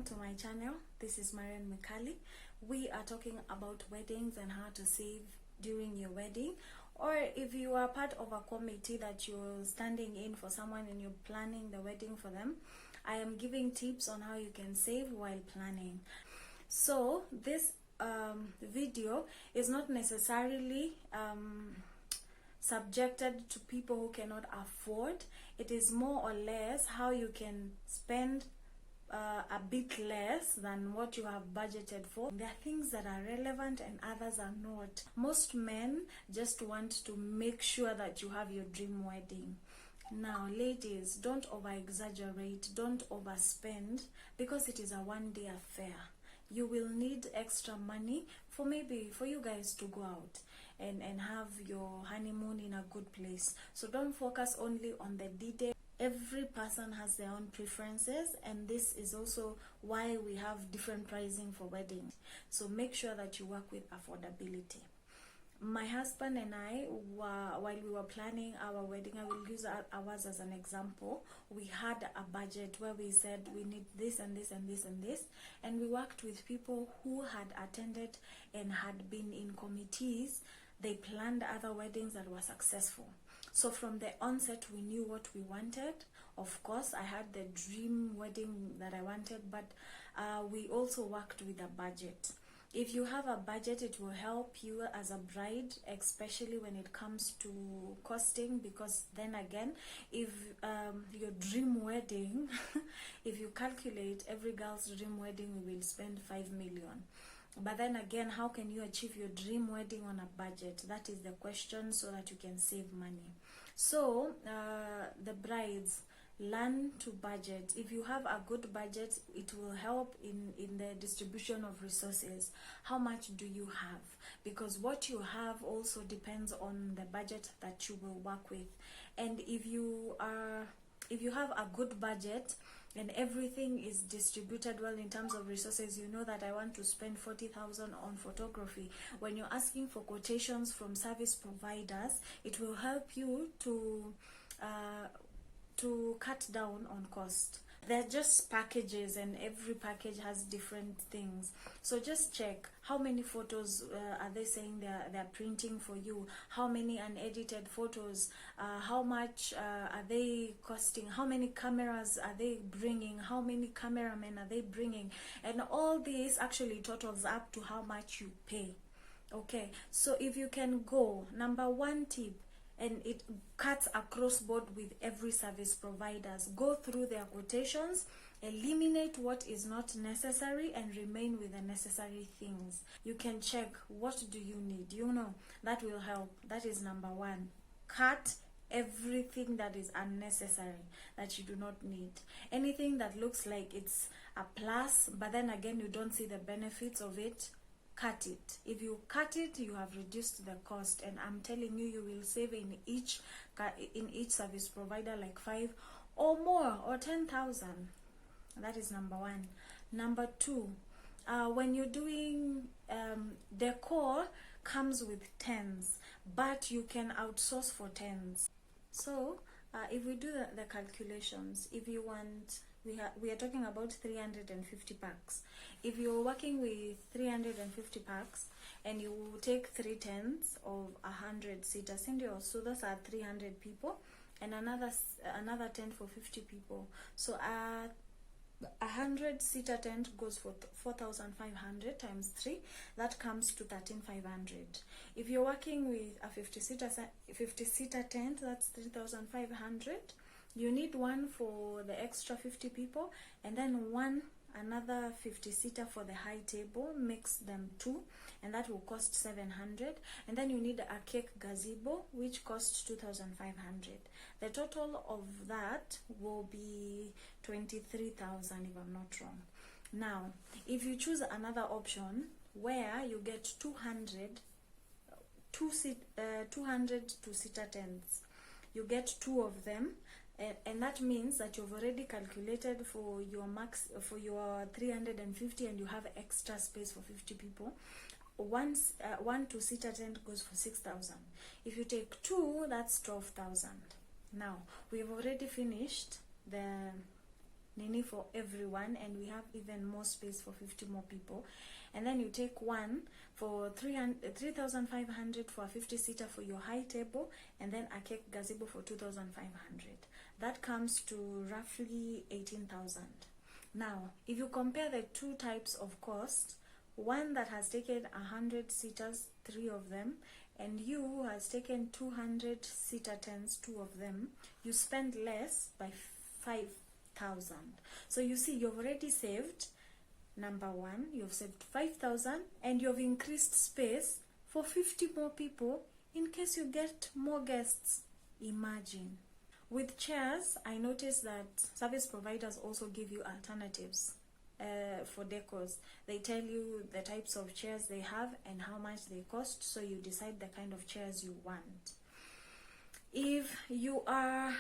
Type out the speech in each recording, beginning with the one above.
to my channel. This is Marian Mikali. We are talking about weddings and how to save during your wedding, or if you are part of a committee that you're standing in for someone and you're planning the wedding for them. I am giving tips on how you can save while planning. So this video is not necessarily subjected to people who cannot afford. It is more or less how you can spend a bit less than what you have budgeted for. There are things that are relevant and others are not. Most men just want to make sure that you have your dream wedding. Now, ladies, don't over exaggerate, don't overspend, because it is a one-day affair. You will need extra money for you guys to go out and have your honeymoon in a good place. So don't focus only on the detail. Every person has their own preferences, and this is also why we have different pricing for weddings. So make sure that you work with affordability. My husband and I, while we were planning our wedding, I will use ours as an example. We had a budget where we said we need this and this and this and this, and we worked with people who had attended and had been in committees. They planned other weddings that were successful. So from the onset, we knew what we wanted. Of course, I had the dream wedding that I wanted, but we also worked with a budget. If you have a budget, it will help you as a bride, especially when it comes to costing, because then again, if your dream wedding, if you calculate every girl's dream wedding, we will spend 5 million. But then again, how can you achieve your dream wedding on a budget? That is the question, so that you can save money. So the brides, learn to budget. If you have a good budget, it will help in the distribution of resources. How much do you have? Because what you have also depends on the budget that you will work with. And if you have a good budget and everything is distributed well in terms of resources, you know that I want to spend 40,000 on photography. When you're asking for quotations from service providers, it will help you to cut down on cost. They're just packages, and every package has different things. So just check how many photos are they saying they're printing for you, how many unedited photos, how much are they costing, how many cameras are they bringing, how many cameramen are they bringing, and all this actually totals up to how much you pay. Okay, so if you can go, number one tip, and it cuts across board with every service providers, go through their quotations, eliminate what is not necessary, and remain with the necessary things. You can check, what do you need? You know, that will help. That is number one. Cut everything that is unnecessary, that you do not need. Anything that looks like it's a plus, but then again you don't see the benefits of it, cut it. If you cut it, you have reduced the cost, and I'm telling you, you will save in each service provider like 5 or more, or 10,000. That is number one. Number two, when you're doing decor, comes with tents, but you can outsource for tents. So if we do the calculations, if you want, we are talking about 350 packs. If you're working with 350 packs and you take 3 tents of 100 seaters, so those are 300 people, and another tent for 50 people. So a 100-seater tent goes for 4,500 times 3. That comes to 13,500. If you're working with a 50-seater tent, that's 3,500. You need one for the extra 50 people, and then another 50-seater for the high table. Mix them 2, and that will cost 700. And then you need a cake gazebo, which costs 2,500. The total of that will be 23,000 if I'm not wrong. Now, if you choose another option where you get 200 two-seater tents, you get 2 of them. And that means that you've already calculated for your max, for your 350, and you have extra space for 50 people. One two-seater tent goes for 6,000. If you take 2, that's 12,000. Now we've already finished the nini for everyone, and we have even more space for 50 more people. And then you take one for 3,500 for a 50-seater for your high table, and then a cake gazebo for 2,500. That comes to roughly 18,000. Now, if you compare the two types of cost, one that has taken 100 seaters, 3 of them, and you who has taken 200 seater tents, 2 of them, you spend less by 5,000. So you see, you've already saved, number one, you've saved 5,000, and you've increased space for 50 more people in case you get more guests. Imagine. With chairs, I noticed that service providers also give you alternatives for decors. They tell you the types of chairs they have and how much they cost, so you decide the kind of chairs you want. If you are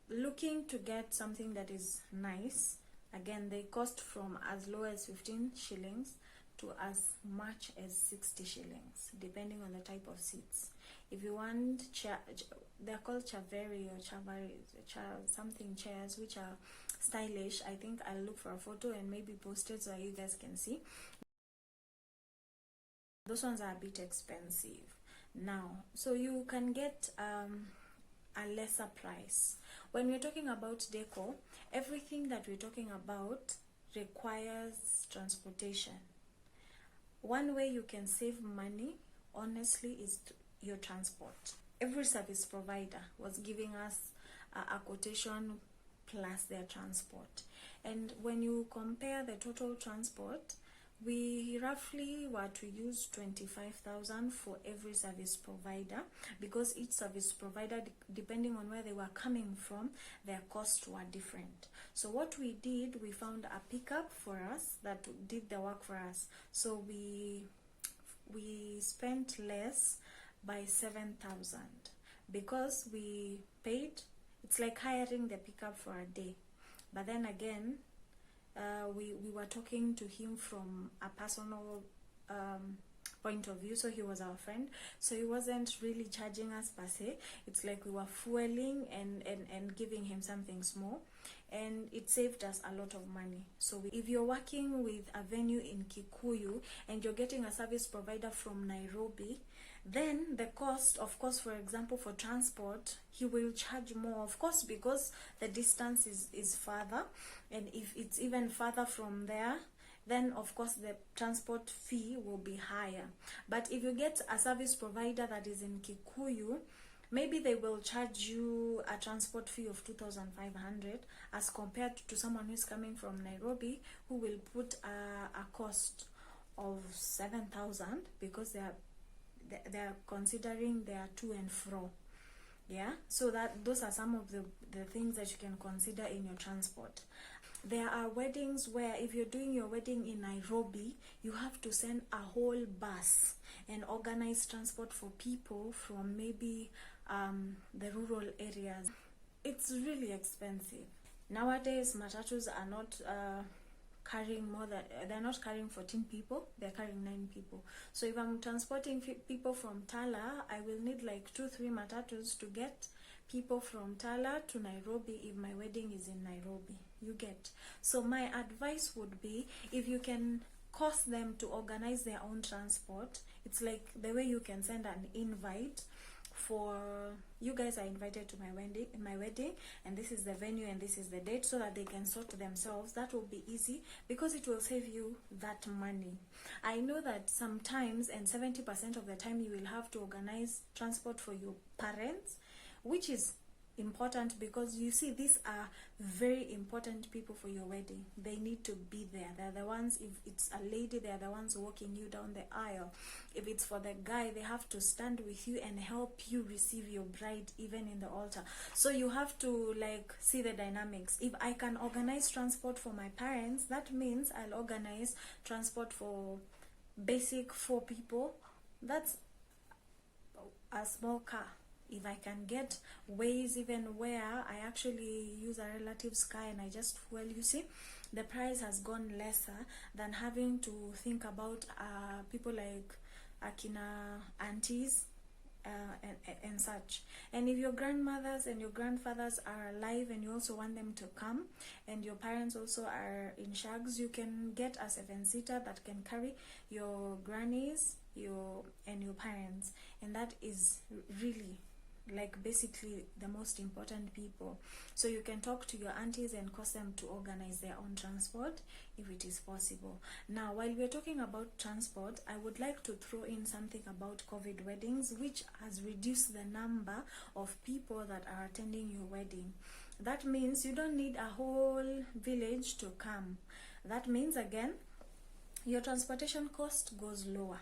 looking to get something that is nice, again, they cost from as low as 15 shillings to as much as 60 shillings, depending on the type of seats. If you want they're called chavari or chavari, something chairs, which are stylish. I think I'll look for a photo and maybe post it so you guys can see. Those ones are a bit expensive now, so you can get a lesser price. When we're talking about decor, everything that we're talking about requires transportation. One way you can save money, honestly, is your transport. Every service provider was giving us a quotation plus their transport, and when you compare the total transport, we roughly were to use 25,000 for every service provider, because each service provider, depending on where they were coming from, their costs were different. So what we did, we found a pickup for us that did the work for us. So we spent less by 7,000 because we paid. It's like hiring the pickup for a day, but then again, we were talking to him from a personal point of view, so he was our friend, so he wasn't really charging us per se. It's like we were fueling and giving him something small, and it saved us a lot of money. So if you're working with a venue in Kikuyu and you're getting a service provider from Nairobi, then the cost, of course, for example, for transport, he will charge more, of course, because the distance is further, and if it's even further from there, then of course the transport fee will be higher. But if you get a service provider that is in Kikuyu, maybe they will charge you a transport fee of 2,500 as compared to someone who is coming from Nairobi, who will put a cost of 7,000 because they're considering their to and fro. Yeah, so those are some of the things that you can consider in your transport. There are weddings where if you're doing your wedding in Nairobi, you have to send a whole bus and organize transport for people from maybe the rural areas. It's really expensive. Nowadays, matatus are not carrying they're not carrying 14 people, they're carrying 9 people. So if I'm transporting people from Tala, I will need like 2-3 matatus to get people from Tala to Nairobi if my wedding is in Nairobi. You get. So my advice would be, if you can cost them to organize their own transport, it's like the way you can send an invite for you guys are invited to my wedding, and this is the venue and this is the date, so that they can sort themselves. That will be easy because it will save you that money. I know that sometimes, and 70% of the time, you will have to organize transport for your parents, which is important because you see, these are very important people for your wedding. They need to be there. They're the ones, if it's a lady, they're the ones walking you down the aisle. If it's for the guy, they have to stand with you and help you receive your bride even in the altar. So you have to like see the dynamics. If I can organize transport for my parents, that means I'll organize transport for basic 4 people. That's a small car. If I can get ways even where I actually use a relative's car and I just fuel, you see, the price has gone lesser than having to think about people like Akina aunties and such. And if your grandmothers and your grandfathers are alive and you also want them to come, and your parents also are in shags, you can get a 7-seater that can carry your grannies, your parents, and that is really like basically the most important people. So you can talk to your aunties and cause them to organize their own transport if it is possible. Now, while we're talking about transport, I would like to throw in something about COVID weddings, which has reduced the number of people that are attending your wedding. That means you don't need a whole village to come. That means again, your transportation cost goes lower.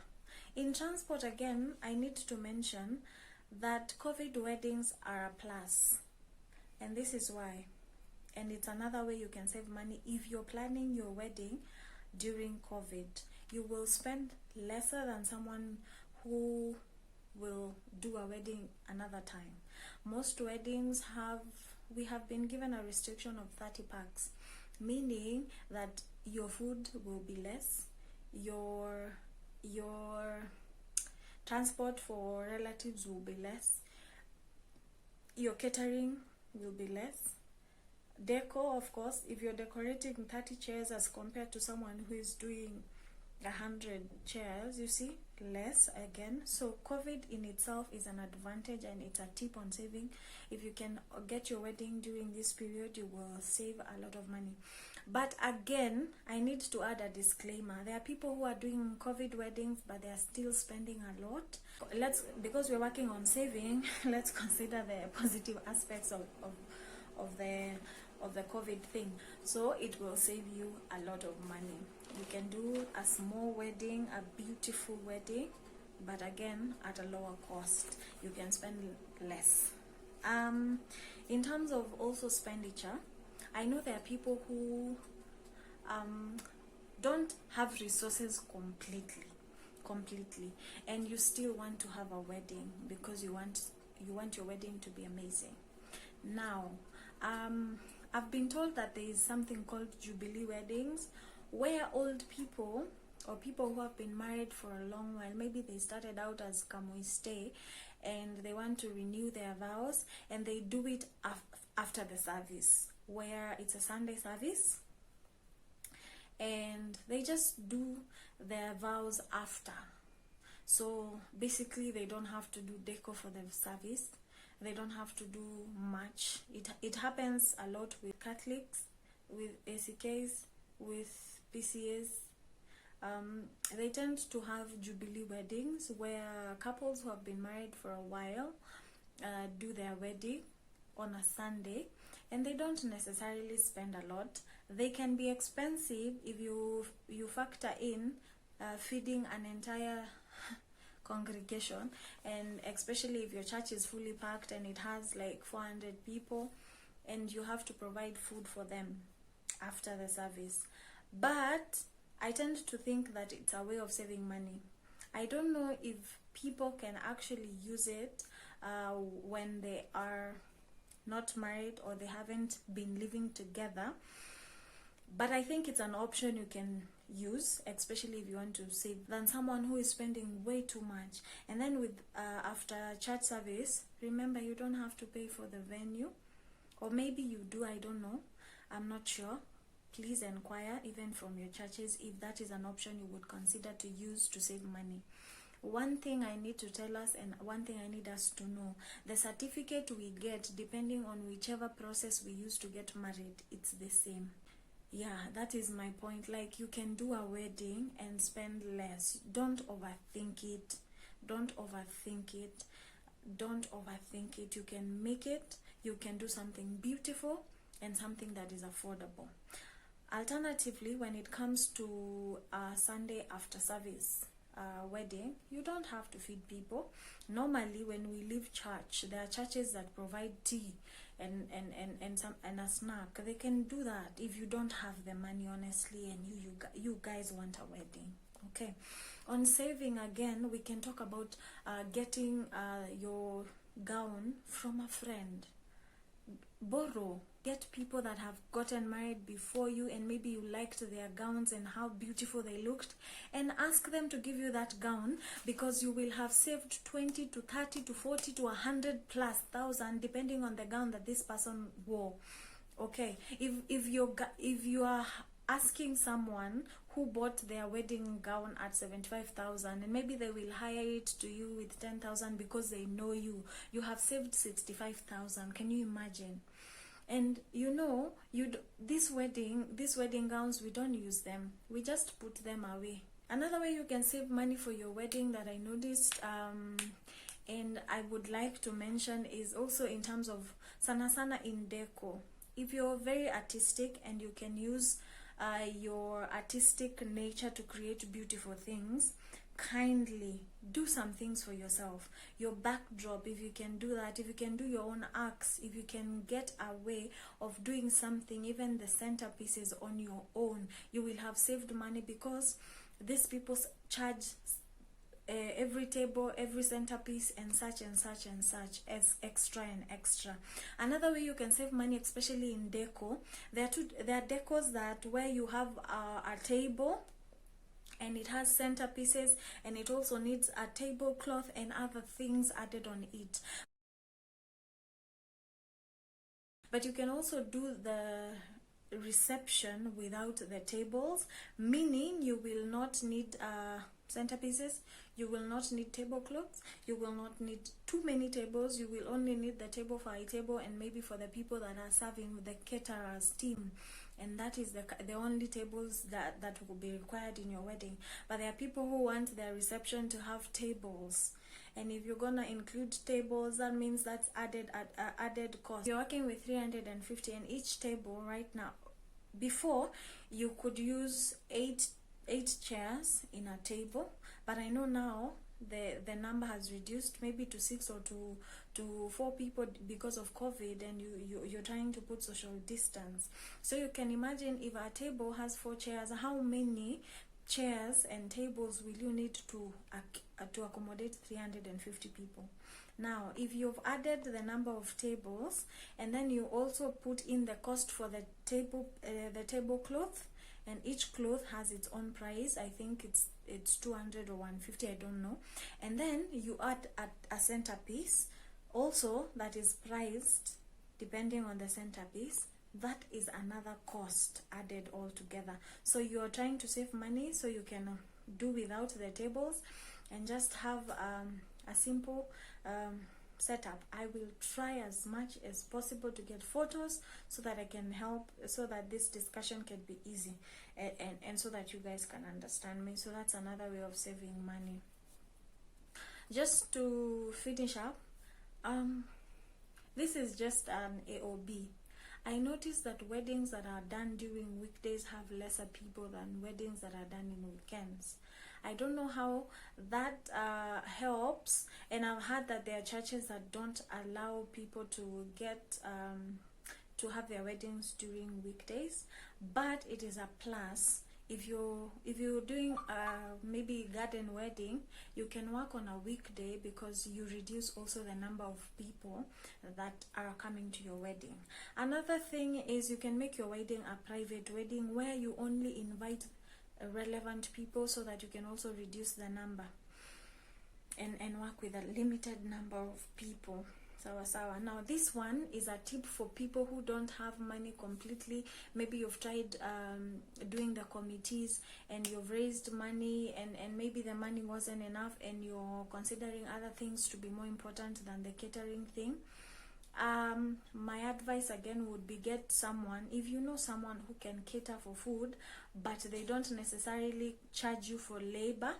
In transport, again, I need to mention that COVID weddings are a plus, and this is why. And it's another way you can save money. If you're planning your wedding during COVID, you will spend lesser than someone who will do a wedding another time. Most weddings we have been given a restriction of 30 packs, meaning that your food will be less, your transport for relatives will be less, your catering will be less, decor, of course, if you're decorating 30 chairs as compared to someone who is doing 100 chairs, you see, less again. So COVID in itself is an advantage, and it's a tip on saving. If you can get your wedding during this period, you will save a lot of money. But again, I need to add a disclaimer. There are people who are doing COVID weddings, but they are still spending a lot. Because we're working on saving, let's consider the positive aspects of the COVID thing. So it will save you a lot of money. You can do a small wedding, a beautiful wedding, but again at a lower cost. You can spend less. In terms of also expenditure, I know there are people who don't have resources completely, and you still want to have a wedding because you want your wedding to be amazing. Now, I've been told that there is something called Jubilee Weddings, where old people or people who have been married for a long while, maybe they started out as Kamuiste and they want to renew their vows, and they do it after the service, where it's a Sunday service, and they just do their vows after. So basically they don't have to do decor for the service, they don't have to do much. It happens a lot with Catholics, with ACKs, with PCAs. They tend to have Jubilee weddings, where couples who have been married for a while do their wedding on a Sunday, and they don't necessarily spend a lot. They can be expensive if you factor in feeding an entire congregation, and especially if your church is fully packed and it has like 400 people, and you have to provide food for them after the service. But I tend to think that it's a way of saving money. I don't know if people can actually use it when they are not married or they haven't been living together, but I think it's an option you can use, especially if you want to save, than someone who is spending way too much. And then with after church service, remember, you don't have to pay for the venue, or maybe you do, I don't know, I'm not sure. Please inquire even from your churches if that is an option you would consider to use to save money. One thing I need to tell us, and one thing I need us to know, the certificate we get, depending on whichever process we use to get married, it's the same. Yeah, that is my point. Like, you can do a wedding and spend less. Don't overthink it. Don't overthink it. Don't overthink it. You can make it. You can do something beautiful and something that is affordable. Alternatively, when it comes to a Sunday after service wedding, you don't have to feed people. Normally, when we leave church, there are churches that provide tea and a snack. They can do that if you don't have the money, honestly, and you guys want a wedding. Okay. On saving, again, we can talk about getting your gown from a friend. borrow, get people that have gotten married before you, and maybe you liked their gowns and how beautiful they looked, and ask them to give you that gown, because you will have saved 20 to 30 to 40 to 100 plus thousand, depending on the gown that this person wore. Okay, if you are asking someone who bought their wedding gown at 75,000, and maybe they will hire it to you with 10,000 because they know you, you have saved 65,000. Can you imagine? And you know, this wedding gowns, we don't use them, we just put them away. Another way you can save money for your wedding that I noticed, and I would like to mention, is also in terms of sana in decor. If you're very artistic and you can use your artistic nature to create beautiful things, kindly do some things for yourself. Your backdrop, if you can do that, if you can do your own arcs, if you can get a way of doing something, even the centerpieces on your own, you will have saved money, because these people charge every table, every centerpiece, and such and such and such as extra and extra. Another way you can save money, especially in decor, there are decors that where you have a table and it has centerpieces, and it also needs a tablecloth and other things added on it. But you can also do the reception without the tables, meaning you will not need centerpieces, you will not need tablecloths, you will not need too many tables, you will only need the table for a table, and maybe for the people that are serving, the caterers team, and that is the only tables that will be required in your wedding. But there are people who want their reception to have tables, and if you're gonna include tables, that means that's added cost. You're working with 350, and each table right now, before you could use eight chairs in a table, but I know now the number has reduced, maybe to 6 or to 4 people because of COVID, and you're trying to put social distance. So you can imagine, if a table has 4 chairs, how many chairs and tables will you need to accommodate 350 people? Now, if you've added the number of tables, and then you also put in the cost for the tablecloth, and each cloth has its own price, I think it's 200 or 150, I don't know, and then you add a centerpiece also that is priced depending on the centerpiece, that is another cost added all together. So you are trying to save money, so you can do without the tables and just have a simple setup. I will try as much as possible to get photos so that I can help, so that this discussion can be easy, and so that you guys can understand me. So that's another way of saving money. Just to finish up, this is just an AOB. I noticed that weddings that are done during weekdays have lesser people than weddings that are done in weekends. I don't know how that helps, and I've heard that there are churches that don't allow people to get to have their weddings during weekdays, but it is a plus. If you're doing maybe garden wedding, you can work on a weekday, because you reduce also the number of people that are coming to your wedding. Another thing is, you can make your wedding a private wedding where you only invite relevant people, so that you can also reduce the number and work with a limited number of people. Sawa. Now this one is a tip for people who don't have money completely. Maybe you've tried doing the committees, and you've raised money, and maybe the money wasn't enough, and you're considering other things to be more important than the catering thing. My advice again would be, get someone, if you know someone who can cater for food, but they don't necessarily charge you for labor,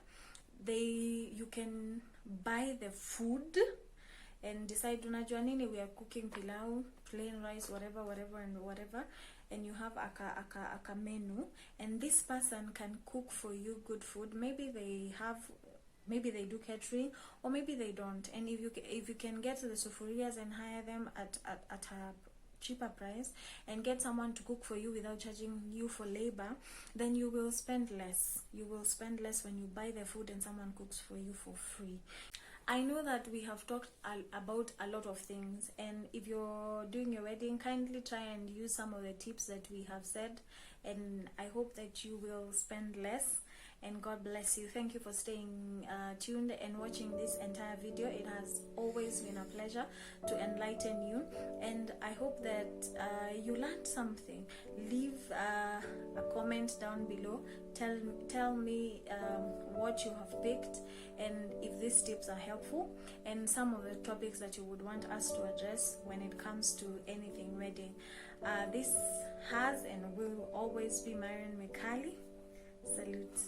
you can buy the food and decide, unajua nini, we are cooking pilau, plain rice, whatever, and you have a menu, and this person can cook for you good food. Maybe they do catering, or maybe they don't. And if you can get the sufurias and hire them at a cheaper price, and get someone to cook for you without charging you for labor, then you will spend less. You will spend less when you buy the food and someone cooks for you for free. I know that we have talked about a lot of things, and if you're doing your wedding, kindly try and use some of the tips that we have said, and I hope that you will spend less, and God bless you. Thank you for staying tuned and watching this entire video. It has always been a pleasure to enlighten you, and I hope that you learned something. Leave a comment down below. Tell me what you have picked, and if these tips are helpful, and some of the topics that you would want us to address when it comes to anything wedding. This has and will always be Marion Mikali. Salute.